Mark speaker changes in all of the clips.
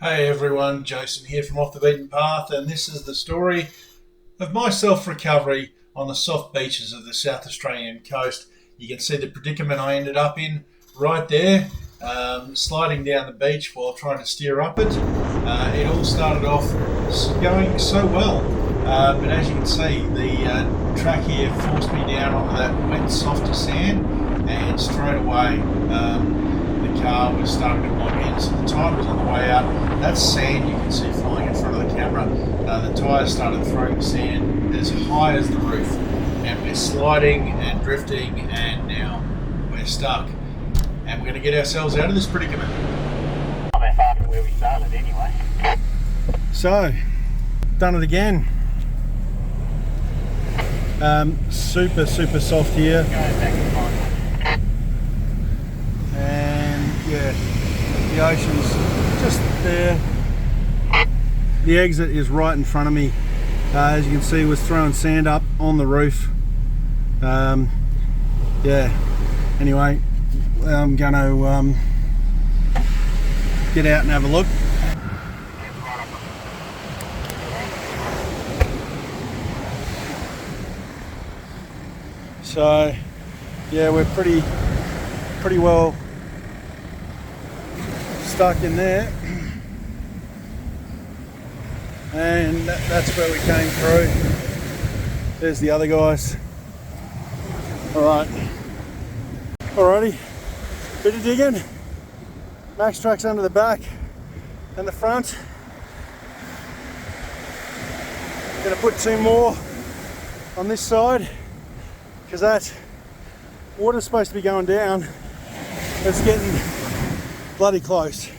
Speaker 1: Hey everyone, Jason here from Off the Beaten Path, and this is the story of my self-recovery on the soft beaches of the South Australian coast. You can see the predicament I ended up in right there, sliding down the beach while trying to steer up it. It all started off going so well, but as you can see, the track here forced me down onto that wet, softer sand, and straight away the car was starting to block in, so the tide was on the way out. That's sand you can see flying in front of the camera. The tyres started throwing the sand as high as the roof, and we're sliding and drifting, and now we're stuck. And we're going to get ourselves out of this predicament.
Speaker 2: Not that far from where we started anyway.
Speaker 1: So, done it again. Super soft here. And yeah, the ocean's just there. The exit is right in front of me. As you can see, was throwing sand up on the roof. Yeah, anyway, I'm gonna get out and have a look. So yeah, we're pretty well stuck in there, and that's where we came through. There's the other guys. Alrighty, bit of digging, maxtrax under the back and the front. Gonna put two more on this side, because that water's supposed to be going down. It's getting bloody close.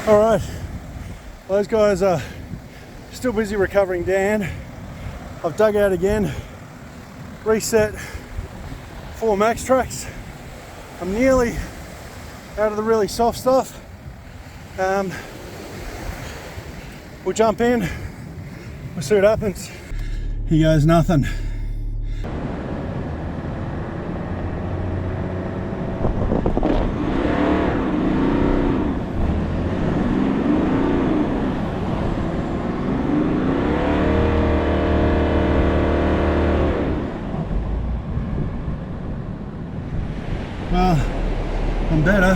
Speaker 1: All right, those guys are still busy recovering Dan. I've dug out again, reset 4 maxtrax. I'm nearly out of the really soft stuff. We'll jump in, we'll see what happens. Here goes nothing. Well, I'm better,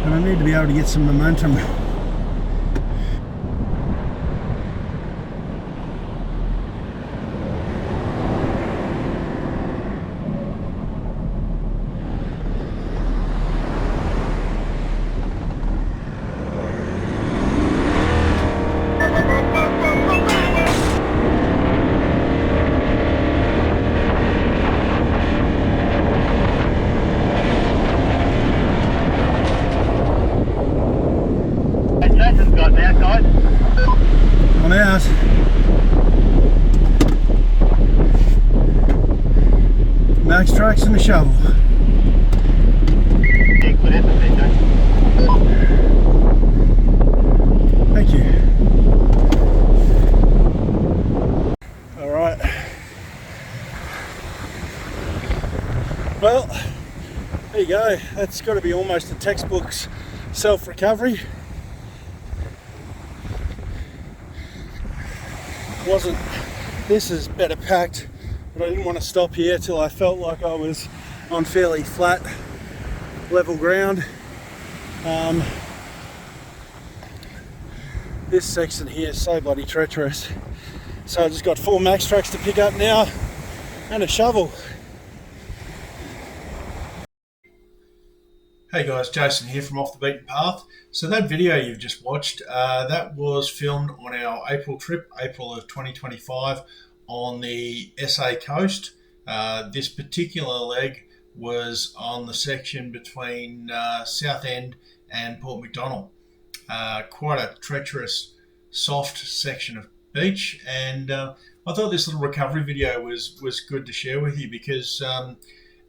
Speaker 1: but I need to be able to get some momentum.
Speaker 2: Jason's got an outside.
Speaker 1: I'm out. Maxtrax and a shovel.
Speaker 2: Yeah, good effort there, Jason.
Speaker 1: Thank you. All right. Well, there you go. That's got to be almost a textbook's self-recovery. This is better packed, but I didn't want to stop here till I felt like I was on fairly flat, level ground. This section here is so bloody treacherous. So I just got 4 maxtrax to pick up now and a shovel. Hey guys, Jason here from Off the Beaten Path. So that video you've just watched, that was filmed on our April trip, April of 2025, on the SA coast. This particular leg was on the section between Southend and Port Macdonald. Quite a treacherous, soft section of beach, and I thought this little recovery video was good to share with you because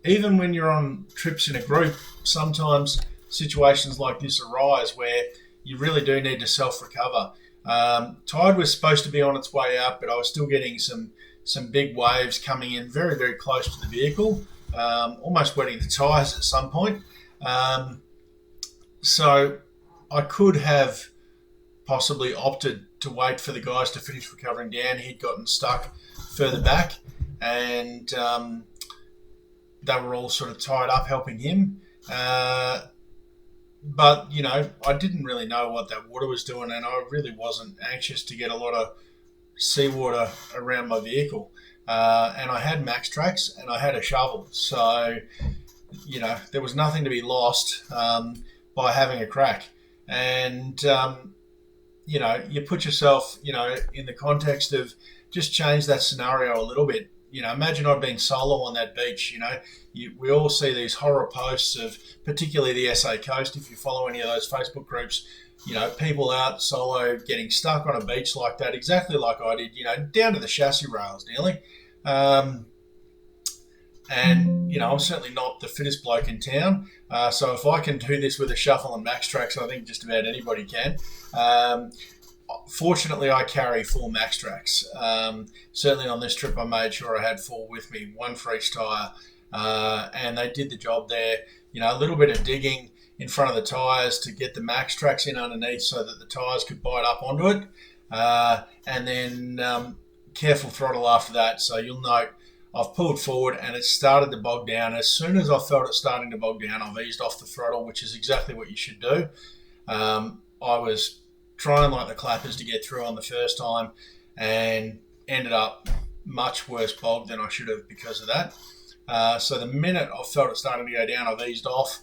Speaker 1: even when you're on trips in a group, sometimes situations like this arise where you really do need to self-recover. Tide was supposed to be on its way out, but I was still getting some big waves coming in very, very close to the vehicle, almost wetting the tyres at some point. So I could have possibly opted to wait for the guys to finish recovering down. He'd gotten stuck further back, and they were all sort of tied up helping him. But, you know, I didn't really know what that water was doing, and I really wasn't anxious to get a lot of seawater around my vehicle. And I had maxtrax and I had a shovel. So, you know, there was nothing to be lost by having a crack. And, you know, you put yourself, you know, in the context of just change that scenario a little bit. You know, imagine I'd been solo on that beach. You know, we all see these horror posts of particularly the SA coast. If you follow any of those Facebook groups, you know, people out solo getting stuck on a beach like that, exactly like I did, you know, down to the chassis rails nearly. And, you know, I'm certainly not the fittest bloke in town. So if I can do this with a shuffle and maxtrax, I think just about anybody can. Fortunately, I carry 4 maxtrax. Certainly on this trip, I made sure I had 4 with me, 1 for each tyre. And they did the job there. You know, a little bit of digging in front of the tyres to get the maxtrax in underneath so that the tyres could bite up onto it. And then careful throttle after that. So you'll note I've pulled forward and it started to bog down. As soon as I felt it starting to bog down, I've eased off the throttle, which is exactly what you should do. I was trying like the clappers to get through on the first time and ended up much worse bogged than I should have because of that. So the minute I felt it starting to go down, I've eased off,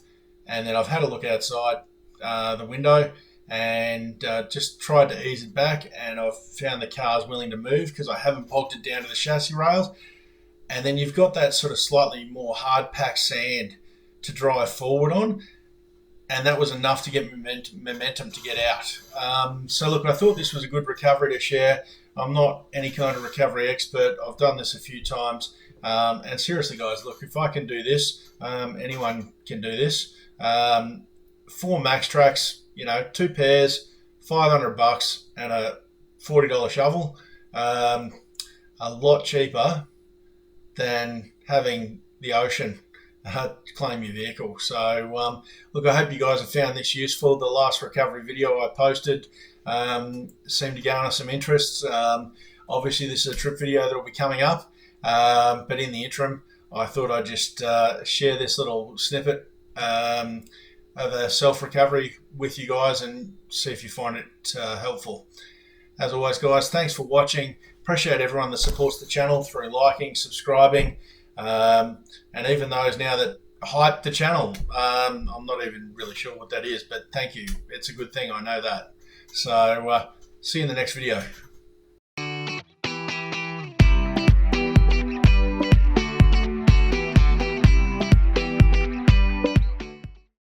Speaker 1: and then I've had a look outside the window and just tried to ease it back, and I've found the car's willing to move because I haven't bogged it down to the chassis rails. And then you've got that sort of slightly more hard-packed sand to drive forward on, and that was enough to get momentum to get out. So look, I thought this was a good recovery to share. I'm not any kind of recovery expert. I've done this a few times. And seriously, guys, look, if I can do this, anyone can do this. 4 maxtrax, you know, 2 pairs, $500 and a $40 shovel. A lot cheaper than having the ocean claim your vehicle. So look, I hope you guys have found this useful. The last recovery video I posted seemed to garner some interest. Obviously this is a trip video that will be coming up, but in the interim I thought I'd just share this little snippet of a self-recovery with you guys and see if you find it helpful. As always, guys, thanks for watching. Appreciate everyone that supports the channel through liking, subscribing, and even those now that hype the channel. I'm not even really sure what that is, but thank you. It's a good thing, I know that. So see you in the next video.